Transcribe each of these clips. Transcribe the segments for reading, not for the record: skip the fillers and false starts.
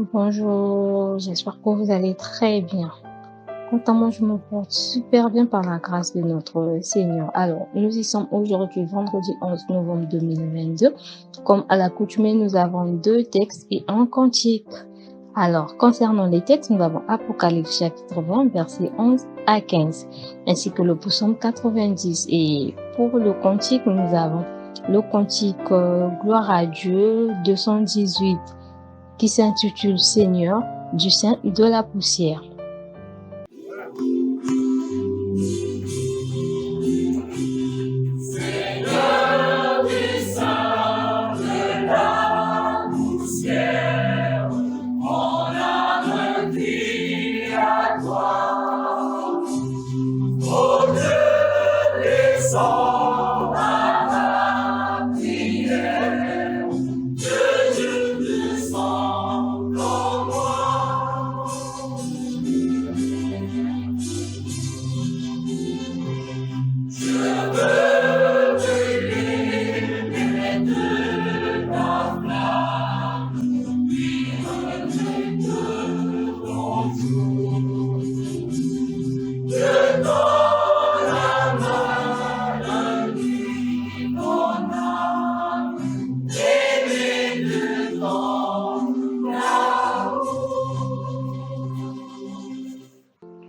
Bonjour, j'espère que vous allez très bien. Quant à moi, je me porte super bien par la grâce de notre Seigneur. Alors, nous y sommes aujourd'hui, vendredi 11 novembre 2022. Comme à l'accoutumée, nous avons deux textes et un cantique. Alors, concernant les textes, nous avons Apocalypse chapitre 20, versets 11 à 15, ainsi que le psaume 90. Et pour le cantique, nous avons le cantique Gloire à Dieu 218, qui s'intitule Seigneur, du sein et de la poussière. Seigneur du sein de la poussière, mon âme crie à toi. Oh Dieu, descends à ma prière, que Dieu descende en moi. Je veux brûler de ta flamme, vivre de ton jour. De ton amour, de ton âme, aimer de ton amour.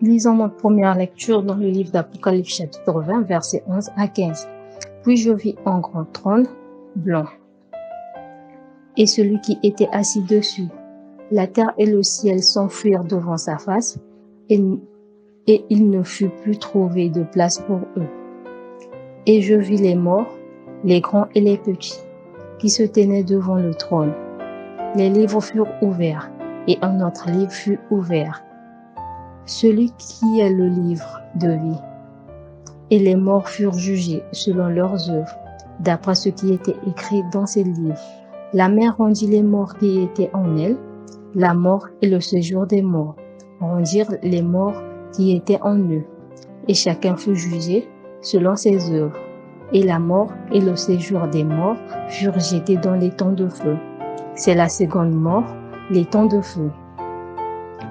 Lisons notre première lecture dans le livre d'Apocalypse chapitre 20, versets 11 à 15. Puis je vis un grand trône blanc et celui qui était assis dessus. La terre et le ciel s'enfuirent devant sa face et il ne fut plus trouvé de place pour eux. Et je vis les morts, les grands et les petits, qui se tenaient devant le trône. Les livres furent ouverts et un autre livre fut ouvert, celui qui est le livre de vie. Et les morts furent jugés selon leurs œuvres, d'après ce qui était écrit dans ces livres. La mer rendit les morts qui étaient en elle, la mort et le séjour des morts rendirent les morts qui étaient en eux, et chacun fut jugé selon ses œuvres. Et la mort et le séjour des morts furent jetés dans les temps de feu. C'est la seconde mort, les temps de feu.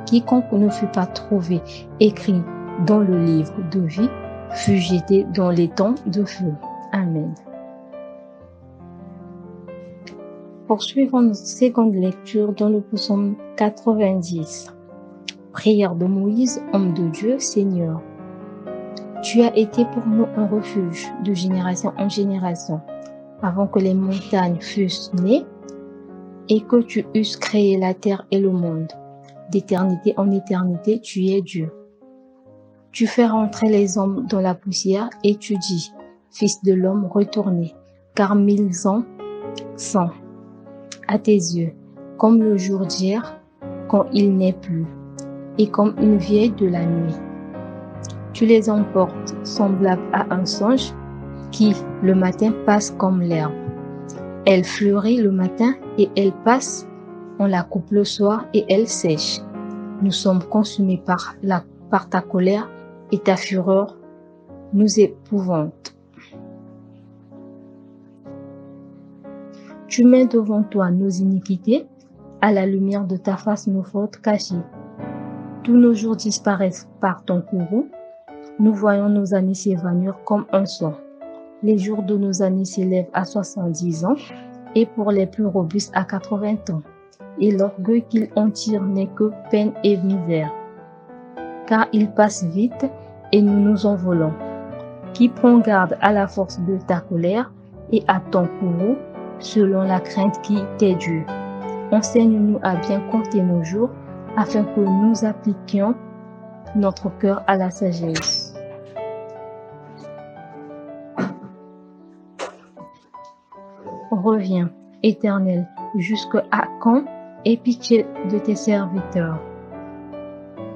Quiconque ne fut pas trouvé écrit dans le livre de vie fut jeté dans les temps de feu. Amen. Poursuivons notre seconde lecture dans le psaume 90. Prière de Moïse, homme de Dieu, Seigneur. Tu as été pour nous un refuge de génération en génération, avant que les montagnes fussent nées et que tu eusses créé la terre et le monde. D'éternité en éternité, tu es Dieu. Tu fais rentrer les hommes dans la poussière et tu dis, Fils de l'homme, retournez, car 1000 ans sont à tes yeux, comme le jour d'hier, quand il n'est plus, et comme une vieille de la nuit. Tu les emportes semblables à un songe qui, le matin, passe comme l'herbe. Elle fleurit le matin et elle passe, on la coupe le soir et elle sèche. Nous sommes consumés par ta colère et ta fureur nous épouvante. Tu mets devant toi nos iniquités, à la lumière de ta face nos fautes cachées. Tous nos jours disparaissent par ton courroux, nous voyons nos années s'évanouir comme un son. Les jours de nos années s'élèvent à 70 ans, et pour les plus robustes à 80 ans. Et l'orgueil qu'ils en tirent n'est que peine et misère. Car ils passent vite et nous nous envolons. Qui prend garde à la force de ta colère et à ton courroux, selon la crainte qui t'est due. Enseigne-nous à bien compter nos jours, afin que nous appliquions notre cœur à la sagesse. Reviens, Éternel, jusqu'à quand? Aie pitié de tes serviteurs.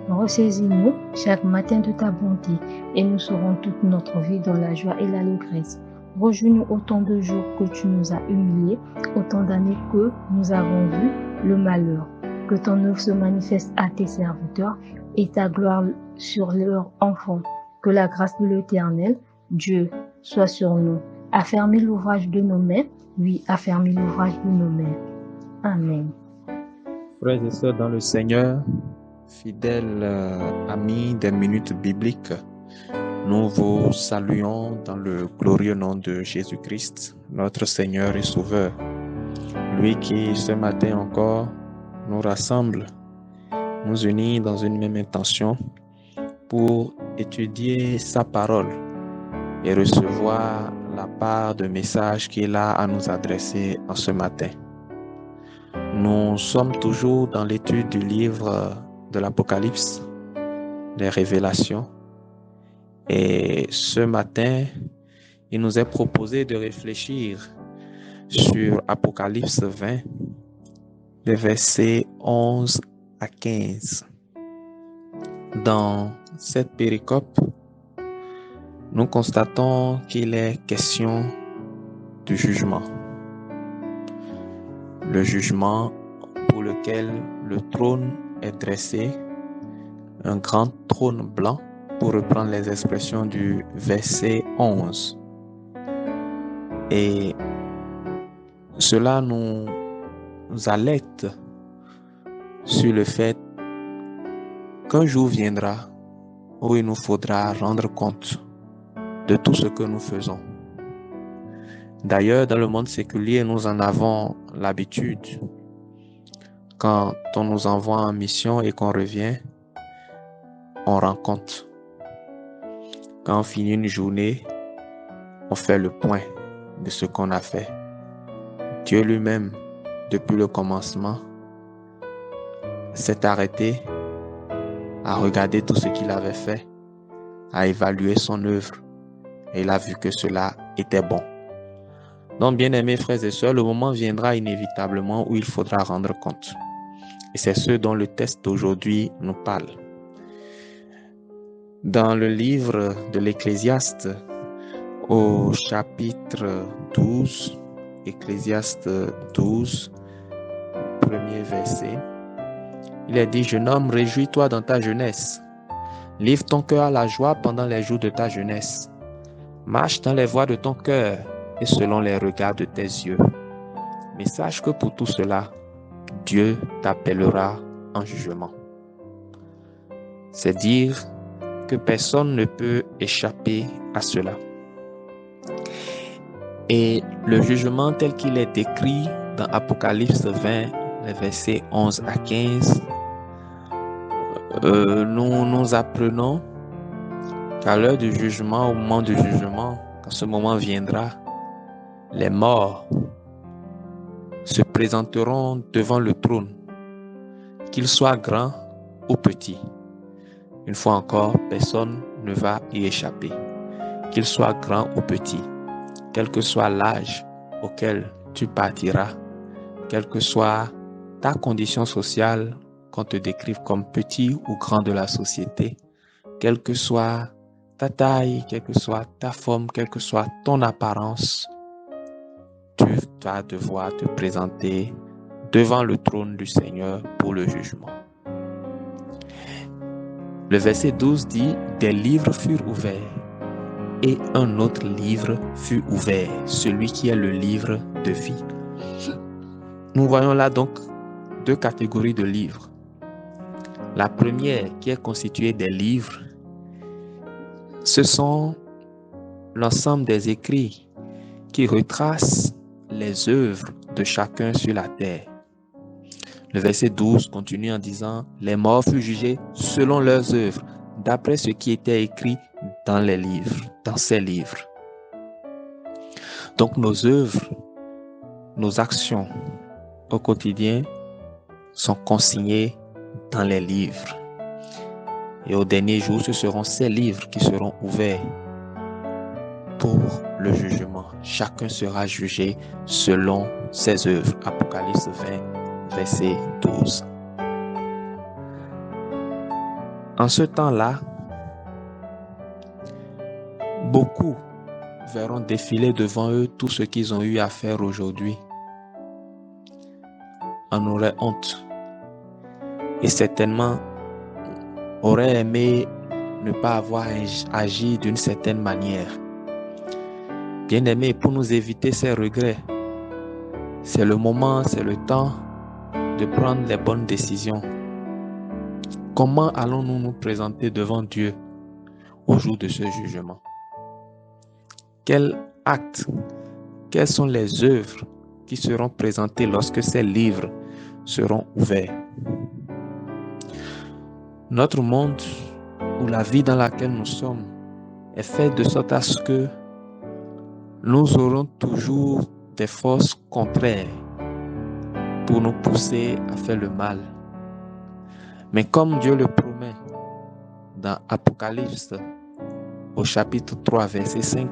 Ressaisis-nous chaque matin de ta bonté, et nous serons toute notre vie dans la joie et l'allégresse. Rejoins-nous autant de jours que tu nous as humiliés, autant d'années que nous avons vu le malheur. Que ton œuvre se manifeste à tes serviteurs et ta gloire sur leurs enfants. Que la grâce de l'Éternel, Dieu, soit sur nous. Affermis l'ouvrage de nos mains, oui, affermis l'ouvrage de nos mains. Amen. Frères et sœurs dans le Seigneur, fidèles amis des minutes bibliques, nous vous saluons dans le glorieux nom de Jésus-Christ, notre Seigneur et Sauveur. Lui qui, ce matin encore, nous rassemble, nous unit dans une même intention pour étudier sa parole et recevoir la part de messages qu'il a à nous adresser en ce matin. Nous sommes toujours dans l'étude du livre de l'Apocalypse, les révélations. Et ce matin, il nous est proposé de réfléchir sur Apocalypse 20, les versets 11 à 15. Dans cette péricope, nous constatons qu'il est question du jugement. Le jugement pour lequel le trône est dressé, un grand trône blanc, pour reprendre les expressions du verset 11. Et cela nous alerte sur le fait qu'un jour viendra où il nous faudra rendre compte de tout ce que nous faisons. D'ailleurs, dans le monde séculier, nous en avons l'habitude. Quand on nous envoie en mission et qu'on revient, on rend compte. Quand on finit une journée, on fait le point de ce qu'on a fait. Dieu lui-même, depuis le commencement, s'est arrêté à regarder tout ce qu'il avait fait, à évaluer son œuvre, et il a vu que cela était bon. Donc, bien-aimés frères et sœurs, le moment viendra inévitablement où il faudra rendre compte. Et c'est ce dont le texte d'aujourd'hui nous parle. Dans le livre de l'Ecclésiaste, au chapitre 12, Ecclésiaste 12, premier verset, il est dit « Jeune homme, réjouis-toi dans ta jeunesse. Livre ton cœur à la joie pendant les jours de ta jeunesse. Marche dans les voies de ton cœur et selon les regards de tes yeux. Mais sache que pour tout cela, Dieu t'appellera en jugement. » C'est dire que personne ne peut échapper à cela. Et le jugement tel qu'il est décrit dans Apocalypse 20, les versets 11 à 15, nous apprenons qu'à l'heure du jugement, au moment du jugement, quand ce moment viendra, les morts se présenteront devant le trône, qu'ils soient grands ou petits. Une fois encore, personne ne va y échapper, qu'ils soient grands ou petits, quel que soit l'âge auquel tu partiras, quelle que soit ta condition sociale, qu'on te décrive comme petit ou grand de la société, quelle que soit ta taille, quelle que soit ta forme, quelle que soit ton apparence, tu vas devoir te présenter devant le trône du Seigneur pour le jugement. Le verset 12 dit « Des livres furent ouverts, et un autre livre fut ouvert, celui qui est le livre de vie. » Nous voyons là donc deux catégories de livres. La première, qui est constituée des livres, ce sont l'ensemble des écrits qui retracent les œuvres de chacun sur la terre. Le verset 12 continue en disant « Les morts furent jugés selon leurs œuvres, d'après ce qui était écrit dans les livres, dans ces livres. » Donc nos œuvres, nos actions au quotidien sont consignées dans les livres. Et au dernier jour, ce seront ces livres qui seront ouverts pour le jugement. Chacun sera jugé selon ses œuvres. Apocalypse 20, verset 12. En ce temps-là, beaucoup verront défiler devant eux tout ce qu'ils ont eu à faire aujourd'hui. En auraient honte. Et certainement auraient aimé ne pas avoir agi d'une certaine manière. Bien-aimés, pour nous éviter ces regrets, c'est le moment, c'est le temps de prendre les bonnes décisions. Comment allons-nous nous présenter devant Dieu au jour de ce jugement? Quels actes, quelles sont les œuvres qui seront présentées lorsque ces livres seront ouverts? Notre monde, ou la vie dans laquelle nous sommes, est faite de sorte à ce que nous aurons toujours des forces contraires pour nous pousser à faire le mal. Mais comme Dieu le promet dans Apocalypse au chapitre 3 verset 5,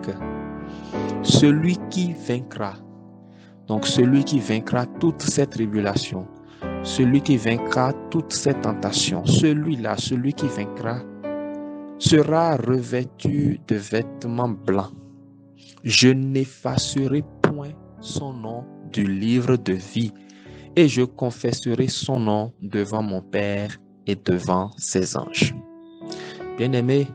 celui qui vaincra, donc celui qui vaincra toute cette tribulation, celui qui vaincra toute cette tentation, celui-là, celui qui vaincra, sera revêtu de vêtements blancs. Je n'effacerai point son nom du livre de vie et je confesserai son nom devant mon Père et devant ses anges. Bien-aimés,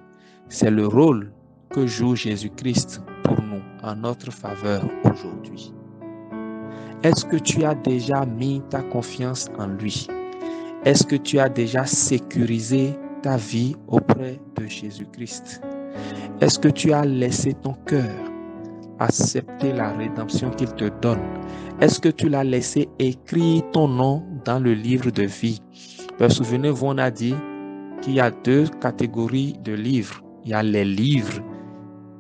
c'est le rôle que joue Jésus-Christ pour nous en notre faveur aujourd'hui. Est-ce que tu as déjà mis ta confiance en lui? Est-ce que tu as déjà sécurisé ta vie auprès de Jésus-Christ? Est-ce que tu as laissé ton cœur accepter la rédemption qu'il te donne? Est-ce que tu l'as laissé écrire ton nom dans le livre de vie? Souvenez-vous, on a dit qu'il y a deux catégories de livres. Il y a les livres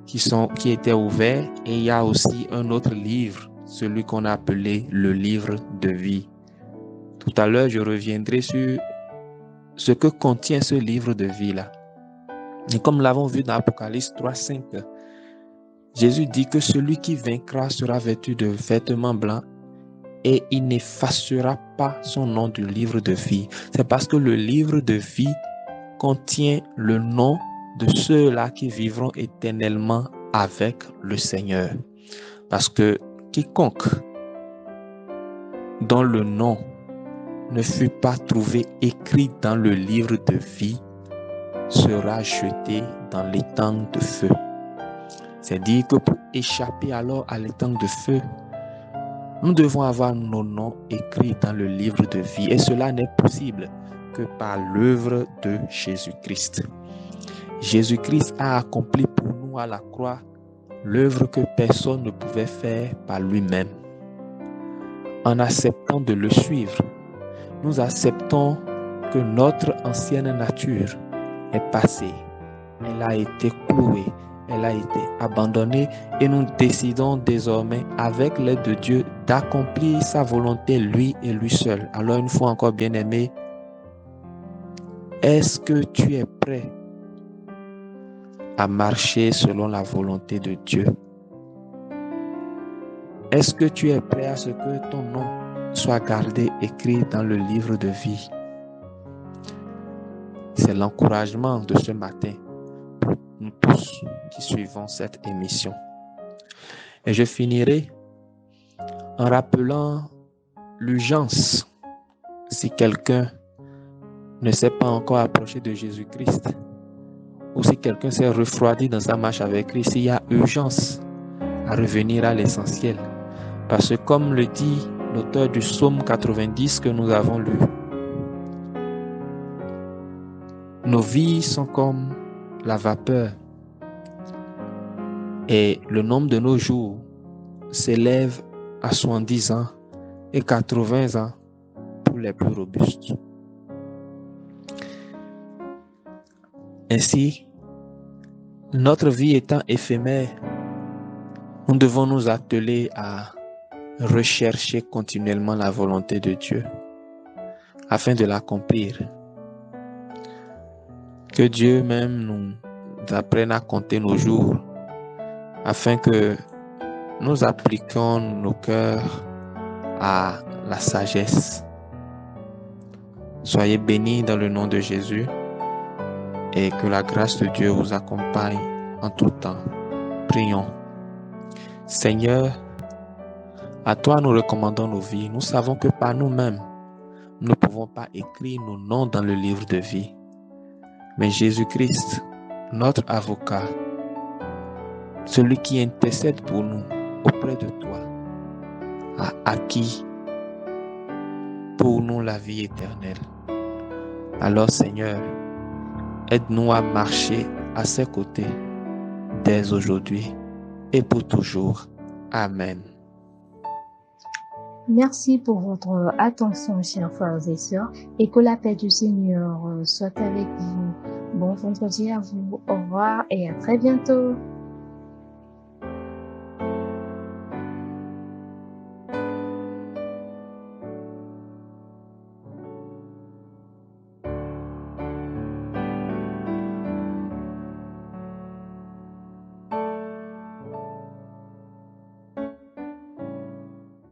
qui étaient ouverts et il y a aussi un autre livre, celui qu'on a appelé le livre de vie. Tout à l'heure, je reviendrai sur ce que contient ce livre de vie-là. Et comme nous l'avons vu dans Apocalypse 3:5, Jésus dit que celui qui vaincra sera vêtu de vêtements blancs et il n'effacera pas son nom du livre de vie. C'est parce que le livre de vie contient le nom de ceux-là qui vivront éternellement avec le Seigneur. Parce que quiconque dont le nom ne fut pas trouvé écrit dans le livre de vie sera jeté dans l'étang de feu. C'est dire que pour échapper alors à l'étang de feu, nous devons avoir nos noms écrits dans le livre de vie. Et cela n'est possible que par l'œuvre de Jésus-Christ. Jésus-Christ a accompli pour nous à la croix l'œuvre que personne ne pouvait faire par lui-même. En acceptant de le suivre, nous acceptons que notre ancienne nature est passée. Elle a été clouée, elle a été abandonnée et nous décidons désormais, avec l'aide de Dieu, d'accomplir sa volonté, lui et lui seul. Alors une fois encore, bien-aimé, est-ce que tu es prêt à marcher selon la volonté de Dieu? Est-ce que tu es prêt à ce que ton nom soit gardé, écrit dans le livre de vie? C'est l'encouragement de ce matin pour nous tous qui suivons cette émission. Et je finirai en rappelant l'urgence, si quelqu'un ne s'est pas encore approché de Jésus-Christ, ou si quelqu'un s'est refroidi dans sa marche avec Christ, il y a urgence à revenir à l'essentiel. Parce que comme le dit l'auteur du psaume 90 que nous avons lu, nos vies sont comme la vapeur et le nombre de nos jours s'élève à 70 ans et 80 ans pour les plus robustes. Ainsi, notre vie étant éphémère, nous devons nous atteler à rechercher continuellement la volonté de Dieu afin de l'accomplir. Que Dieu même nous apprenne à compter nos jours afin que nous appliquions nos cœurs à la sagesse. Soyez bénis dans le nom de Jésus et que la grâce de Dieu vous accompagne en tout temps. Prions. Seigneur, à toi nous recommandons nos vies. Nous savons que par nous-mêmes, nous ne pouvons pas écrire nos noms dans le livre de vie. Mais Jésus-Christ, notre avocat, celui qui intercède pour nous auprès de toi, a acquis pour nous la vie éternelle. Alors Seigneur, aide-nous à marcher à ses côtés dès aujourd'hui et pour toujours. Amen. Merci pour votre attention, chers frères et sœurs, et que la paix du Seigneur soit avec vous. Bon vendredi à vous. Au revoir et à très bientôt.